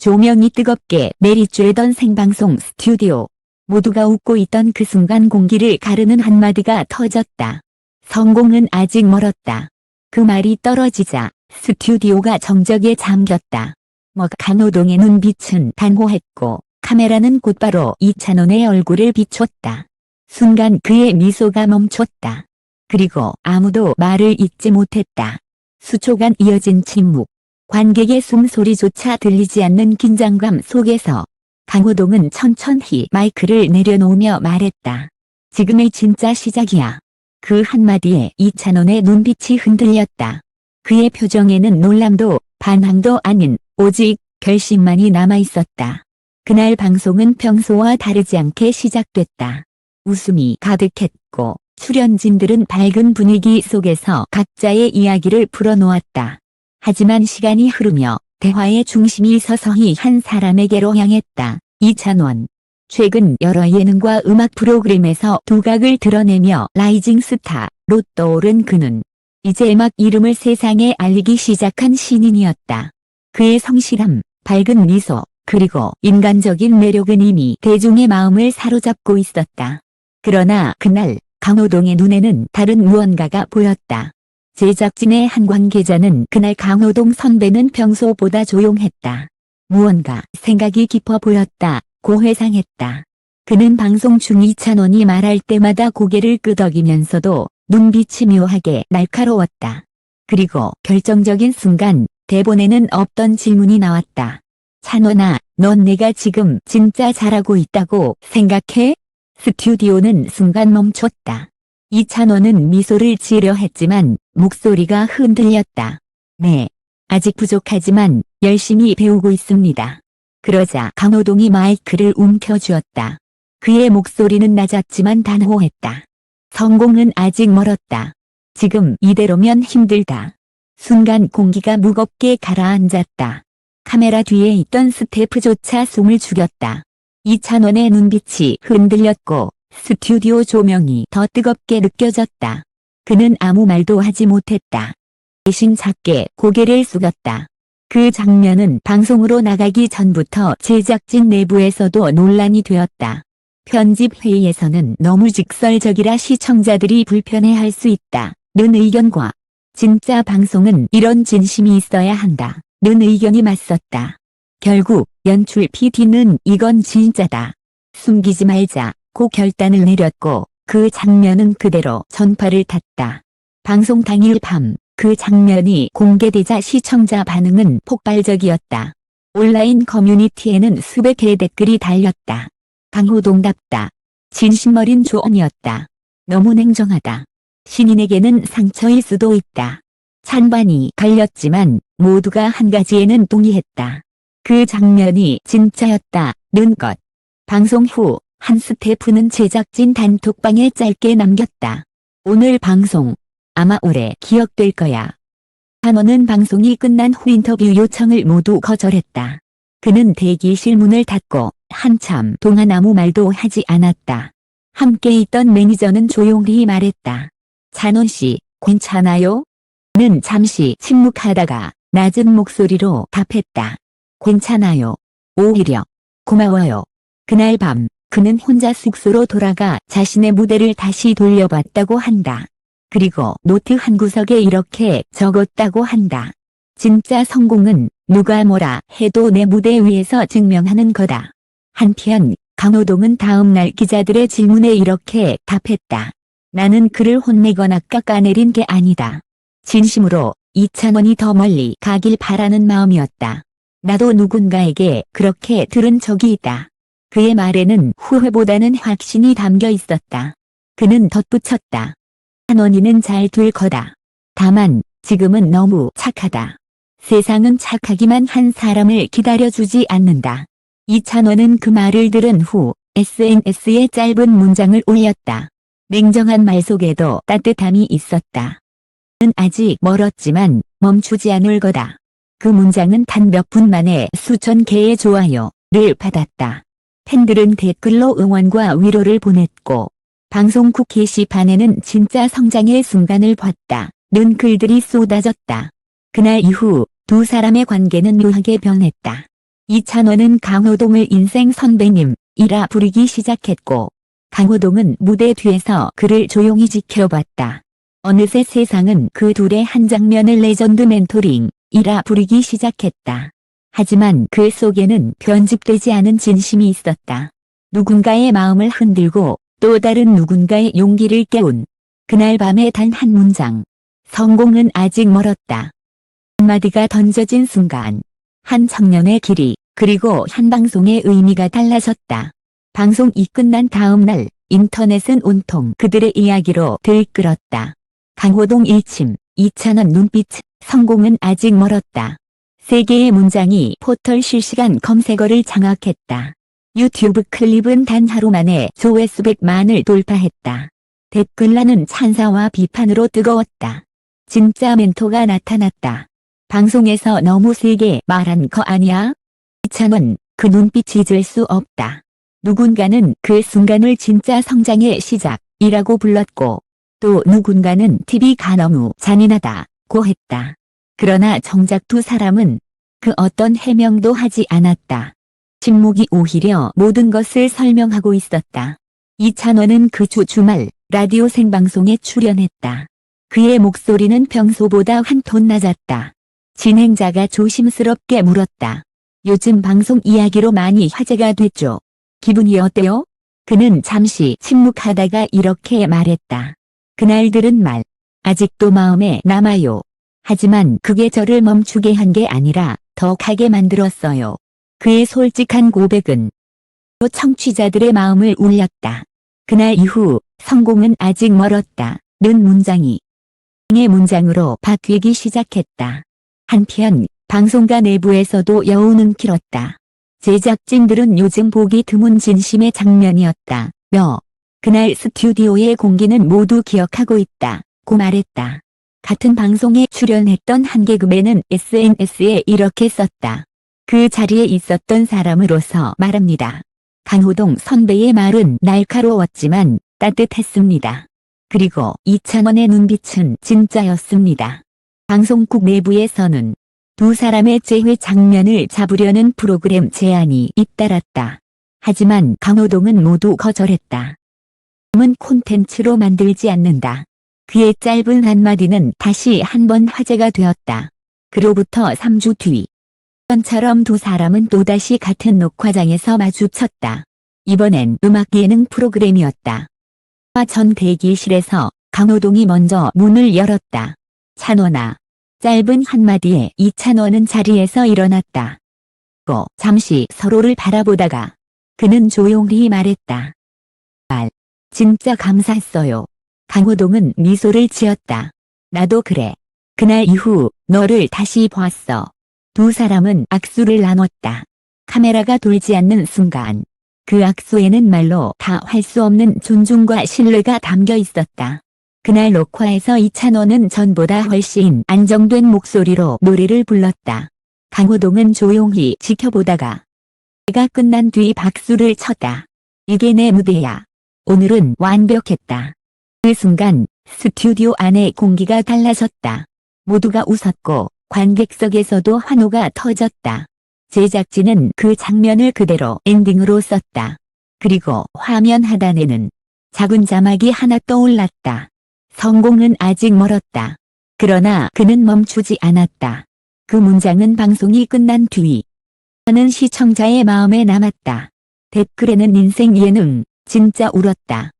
조명이 뜨겁게 내리쬐던 생방송 스튜디오. 모두가 웃고 있던 그 순간 공기를 가르는 한마디가 터졌다. 성공은 아직 멀었다. 그 말이 떨어지자 스튜디오가 정적에 잠겼다. 강호동의 눈빛은 단호했고 카메라는 곧바로 이찬원의 얼굴을 비췄다. 순간 그의 미소가 멈췄다. 그리고 아무도 말을 잇지 못했다. 수초간 이어진 침묵. 관객의 숨소리조차 들리지 않는 긴장감 속에서 강호동은 천천히 마이크를 내려놓으며 말했다. 지금의 진짜 시작이야. 그 한마디에 이찬원의 눈빛이 흔들렸다. 그의 표정에는 놀람도 반항도 아닌 오직 결심만이 남아있었다. 그날 방송은 평소와 다르지 않게 시작됐다. 웃음이 가득했고 출연진들은 밝은 분위기 속에서 각자의 이야기를 풀어놓았다. 하지만 시간이 흐르며 대화의 중심이 서서히 한 사람에게로 향했다. 이찬원. 최근 여러 예능과 음악 프로그램에서 두각을 드러내며 라이징 스타로 떠오른 그는 이제 막 이름을 세상에 알리기 시작한 신인이었다. 그의 성실함, 밝은 미소, 그리고 인간적인 매력은 이미 대중의 마음을 사로잡고 있었다. 그러나 그날 강호동의 눈에는 다른 무언가가 보였다. 제작진의 한 관계자는 그날 강호동 선배는 평소보다 조용했다. 무언가 생각이 깊어 보였다고 회상했다. 그는 방송 중 이찬원이 말할 때마다 고개를 끄덕이면서도 눈빛이 묘하게 날카로웠다. 그리고 결정적인 순간 대본에는 없던 질문이 나왔다. 찬원아, 넌 내가 지금 진짜 잘하고 있다고 생각해? 스튜디오는 순간 멈췄다. 이찬원은 미소를 지으려 했지만 목소리가 흔들렸다. 네. 아직 부족하지만 열심히 배우고 있습니다. 그러자 강호동이 마이크를 움켜쥐었다. 그의 목소리는 낮았지만 단호했다. 성공은 아직 멀었다. 지금 이대로면 힘들다. 순간 공기가 무겁게 가라앉았다. 카메라 뒤에 있던 스태프조차 숨을 죽였다. 이찬원의 눈빛이 흔들렸고 스튜디오 조명이 더 뜨겁게 느껴졌다. 그는 아무 말도 하지 못했다. 대신 작게 고개를 숙였다. 그 장면은 방송으로 나가기 전부터 제작진 내부에서도 논란이 되었다. 편집회의에서는 너무 직설적이라 시청자들이 불편해할 수 있다는 의견과 진짜 방송은 이런 진심이 있어야 한다는 의견이 맞섰다. 결국 연출 PD는 이건 진짜다. 숨기지 말자고 결단을 내렸고 그 장면은 그대로 전파를 탔다. 방송 당일 밤 그 장면이 공개되자 시청자 반응은 폭발적이었다. 온라인 커뮤니티에는 수백 개의 댓글이 달렸다. 강호동답다. 진심어린 조언이었다. 너무 냉정하다. 신인에게는 상처일 수도 있다. 찬반이 갈렸지만 모두가 한 가지에는 동의했다. 그 장면이 진짜였다는 것. 방송 후 한 스태프는 제작진 단톡방에 짧게 남겼다. 오늘 방송 아마 오래 기억될 거야. 찬원은 방송이 끝난 후 인터뷰 요청을 모두 거절했다. 그는 대기실 문을 닫고 한참 동안 아무 말도 하지 않았다. 함께 있던 매니저는 조용히 말했다. 찬원 씨, 괜찮아요? 는 잠시 침묵하다가 낮은 목소리로 답했다. 괜찮아요. 오히려 고마워요. 그날 밤 그는 혼자 숙소로 돌아가 자신의 무대를 다시 돌려봤다고 한다. 그리고 노트 한 구석에 이렇게 적었다고 한다. 진짜 성공은 누가 뭐라 해도 내 무대 위에서 증명하는 거다. 한편 강호동은 다음날 기자들의 질문에 이렇게 답했다. 나는 그를 혼내거나 깎아내린 게 아니다. 진심으로 이찬원이 더 멀리 가길 바라는 마음이었다. 나도 누군가에게 그렇게 들은 적이 있다. 그의 말에는 후회보다는 확신이 담겨 있었다. 그는 덧붙였다. 찬원이는 잘 될 거다. 다만 지금은 너무 착하다. 세상은 착하기만 한 사람을 기다려주지 않는다. 이찬원은 그 말을 들은 후 SNS에 짧은 문장을 올렸다. 냉정한 말 속에도 따뜻함이 있었다. 는 아직 멀었지만 멈추지 않을 거다. 그 문장은 단 몇 분 만에 수천 개의 좋아요를 받았다. 팬들은 댓글로 응원과 위로를 보냈고 방송국 게시판에는 진짜 성장의 순간을 봤다는 글들이 쏟아졌다. 그날 이후 두 사람의 관계는 묘하게 변했다. 이찬원은 강호동을 인생 선배님이라 부르기 시작했고, 강호동은 무대 뒤에서 그를 조용히 지켜봤다. 어느새 세상은 그 둘의 한 장면을 레전드 멘토링이라 부르기 시작했다. 하지만 그 속에는 편집되지 않은 진심이 있었다. 누군가의 마음을 흔들고 또 다른 누군가의 용기를 깨운 그날 밤의 단 한 문장. 성공은 아직 멀었다. 한마디가 던져진 순간 한 청년의 길이 그리고 한 방송의 의미가 달라졌다. 방송이 끝난 다음 날 인터넷은 온통 그들의 이야기로 들끓었다. 강호동 일침, 이찬원 눈빛, 성공은 아직 멀었다. 세 개의 문장이 포털 실시간 검색어를 장악했다. 유튜브 클립은 단 하루 만에 조회수 100만을 돌파했다. 댓글란은 찬사와 비판으로 뜨거웠다. 진짜 멘토가 나타났다. 방송에서 너무 세게 말한 거 아니야? 이찬원, 그 눈빛 잊을 수 없다. 누군가는 그 순간을 진짜 성장의 시작이라고 불렀고, 또 누군가는 TV가 너무 잔인하다고 했다. 그러나 정작 두 사람은 그 어떤 해명도 하지 않았다. 침묵이 오히려 모든 것을 설명하고 있었다. 이찬원은 그 주 주말 라디오 생방송에 출연했다. 그의 목소리는 평소보다 한 톤 낮았다. 진행자가 조심스럽게 물었다. 요즘 방송 이야기로 많이 화제가 됐죠. 기분이 어때요? 그는 잠시 침묵하다가 이렇게 말했다. 그날 들은 말, 아직도 마음에 남아요. 하지만 그게 저를 멈추게 한 게 아니라 더 가게 만들었어요. 그의 솔직한 고백은 또 청취자들의 마음을 울렸다. 그날 이후 성공은 아직 멀었다는 문장이 의 문장으로 바뀌기 시작했다. 한편 방송가 내부에서도 여운은 길었다. 제작진들은 요즘 보기 드문 진심의 장면이었다며 그날 스튜디오의 공기는 모두 기억하고 있다고 말했다. 같은 방송에 출연했던 한 개그맨은 SNS에 이렇게 썼다. 그 자리에 있었던 사람으로서 말합니다. 강호동 선배의 말은 날카로웠지만 따뜻했습니다. 그리고 이찬원의 눈빛은 진짜였습니다. 방송국 내부에서는 두 사람의 재회 장면을 잡으려는 프로그램 제안이 잇따랐다. 하지만 강호동은 모두 거절했다. 은 콘텐츠로 만들지 않는다. 그의 짧은 한마디는 다시 한번 화제가 되었다. 그로부터 3주 뒤. 처럼 두 사람은 또다시 같은 녹화장에서 마주쳤다. 이번엔 음악 예능 프로그램이었다. 전 대기실에서 강호동이 먼저 문을 열었다. 찬원아. 짧은 한마디에 이찬원은 자리에서 일어났다. 잠시 서로를 바라보다가 그는 조용히 말했다. 진짜 감사했어요. 강호동은 미소를 지었다. 나도 그래. 그날 이후 너를 다시 보았어. 두 사람은 악수를 나눴다. 카메라가 돌지 않는 순간 그 악수에는 말로 다 할 수 없는 존중과 신뢰가 담겨 있었다. 그날 녹화에서 이찬원은 전보다 훨씬 안정된 목소리로 노래를 불렀다. 강호동은 조용히 지켜보다가 노래가 끝난 뒤 박수를 쳤다. 이게 내 무대야. 오늘은 완벽했다. 그 순간 스튜디오 안의 공기가 달라졌다. 모두가 웃었고 관객석에서도 환호가 터졌다. 제작진은 그 장면을 그대로 엔딩으로 썼다. 그리고 화면 하단에는 작은 자막이 하나 떠올랐다. 성공은 아직 멀었다. 그러나 그는 멈추지 않았다. 그 문장은 방송이 끝난 뒤 는 시청자의 마음에 남았다. 댓글에는 인생 예능, 진짜 울었다.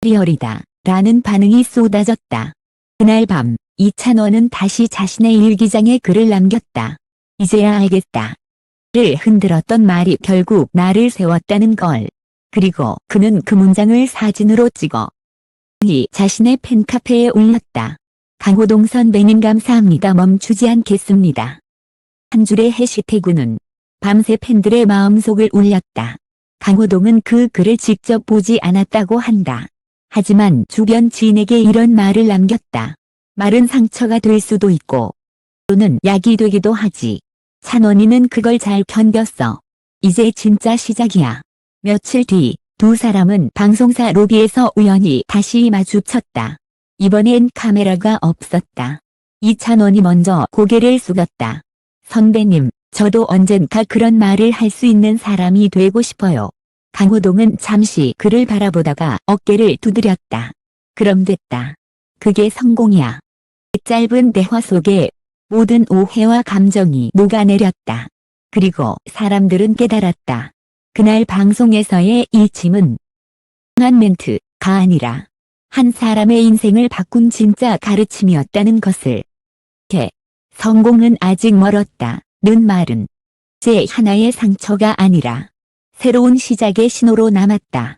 리얼이다. 라는 반응이 쏟아졌다. 그날 밤 이찬원은 다시 자신의 일기장에 글을 남겼다. 이제야 알겠다. 를 흔들었던 말이 결국 나를 세웠다는 걸. 그리고 그는 그 문장을 사진으로 찍어 자신의 팬카페에 올렸다. 강호동 선배님 감사합니다. 멈추지 않겠습니다. 한 줄의 해시태그는 밤새 팬들의 마음속을 울렸다. 강호동은 그 글을 직접 보지 않았다고 한다. 하지만 주변 지인에게 이런 말을 남겼다. 말은 상처가 될 수도 있고 또는 약이 되기도 하지. 찬원이는 그걸 잘 견뎠어. 이제 진짜 시작이야. 며칠 뒤 두 사람은 방송사 로비에서 우연히 다시 마주쳤다. 이번엔 카메라가 없었다. 이찬원이 먼저 고개를 숙였다. 선배님, 저 저도 언젠가 그런 말을 할 수 있는 사람이 되고 싶어요. 강호동은 잠시 그를 바라보다가 어깨를 두드렸다. 그럼 됐다. 그게 성공이야. 짧은 대화 속에 모든 오해와 감정이 녹아내렸다. 그리고 사람들은 깨달았다. 그날 방송에서의 일침은 한 멘트가 아니라 한 사람의 인생을 바꾼 진짜 가르침이었다는 것을. 성공은 아직 멀었다는 말은 제 하나의 상처가 아니라 새로운 시작의 신호로 남았다.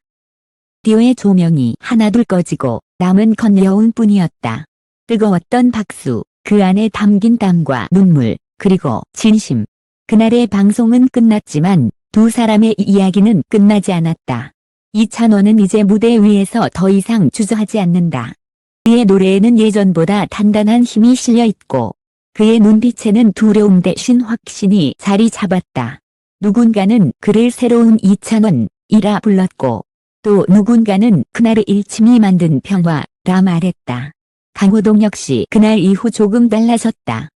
라디오의 조명이 하나둘 꺼지고 남은 건 여운뿐이었다. 뜨거웠던 박수, 그 안에 담긴 땀과 눈물, 그리고 진심. 그날의 방송은 끝났지만 두 사람의 이야기는 끝나지 않았다. 이찬원은 이제 무대 위에서 더 이상 주저하지 않는다. 그의 노래에는 예전보다 단단한 힘이 실려 있고 그의 눈빛에는 두려움 대신 확신이 자리 잡았다. 누군가는 그를 새로운 이찬원이라 불렀고 또 누군가는 그날의 일침이 만든 평화라 말했다. 강호동 역시 그날 이후 조금 달라졌다.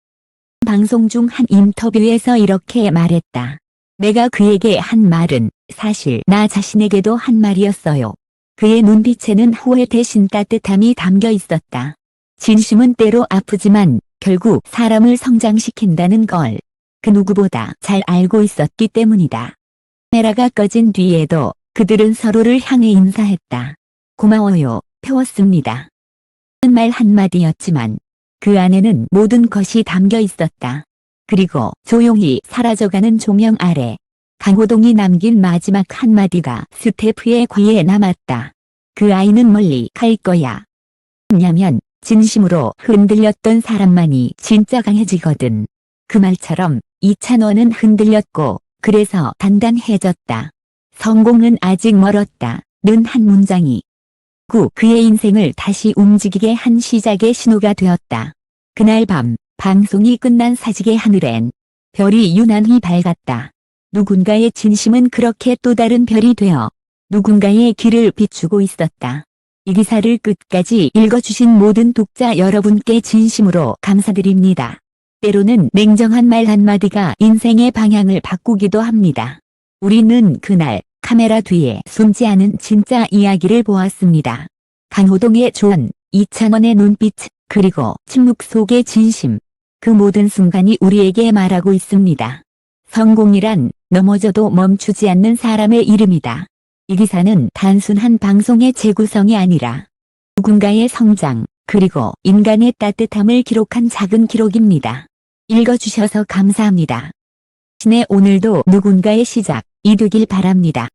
방송 중 한 인터뷰에서 이렇게 말했다. 내가 그에게 한 말은 사실 나 자신에게도 한 말이었어요. 그의 눈빛에는 후회 대신 따뜻함이 담겨 있었다. 진심은 때로 아프지만 결국 사람을 성장시킨다는 걸 그 누구보다 잘 알고 있었기 때문이다. 카메라가 꺼진 뒤에도 그들은 서로를 향해 인사했다. 고마워요, 배웠습니다. 말 한마디였지만 그 안에는 모든 것이 담겨 있었다. 그리고 조용히 사라져가는 조명 아래 강호동이 남긴 마지막 한마디가 스태프의 귀에 남았다. 그 아이는 멀리 갈 거야. 왜냐면 진심으로 흔들렸던 사람만이 진짜 강해지거든. 그 말처럼 이찬원은 흔들렸고 그래서 단단해졌다. 성공은 아직 멀었다. 는 한 문장이 그의 인생을 다시 움직이게 한 시작의 신호가 되었다. 그날 밤 방송이 끝난 사직의 하늘엔 별이 유난히 밝았다. 누군가의 진심은 그렇게 또 다른 별이 되어 누군가의 길을 비추고 있었다. 이 기사를 끝까지 읽어주신 모든 독자 여러분께 진심으로 감사드립니다. 때로는 냉정한 말 한마디가 인생의 방향을 바꾸기도 합니다. 우리는 그날 카메라 뒤에 숨지 않은 진짜 이야기를 보았습니다. 강호동의 조언, 이찬원의 눈빛, 그리고 침묵 속의 진심. 그 모든 순간이 우리에게 말하고 있습니다. 성공이란 넘어져도 멈추지 않는 사람의 이름이다. 이 기사는 단순한 방송의 재구성이 아니라 누군가의 성장, 그리고 인간의 따뜻함을 기록한 작은 기록입니다. 읽어주셔서 감사합니다. 신의 오늘도 누군가의 시작이 되길 바랍니다.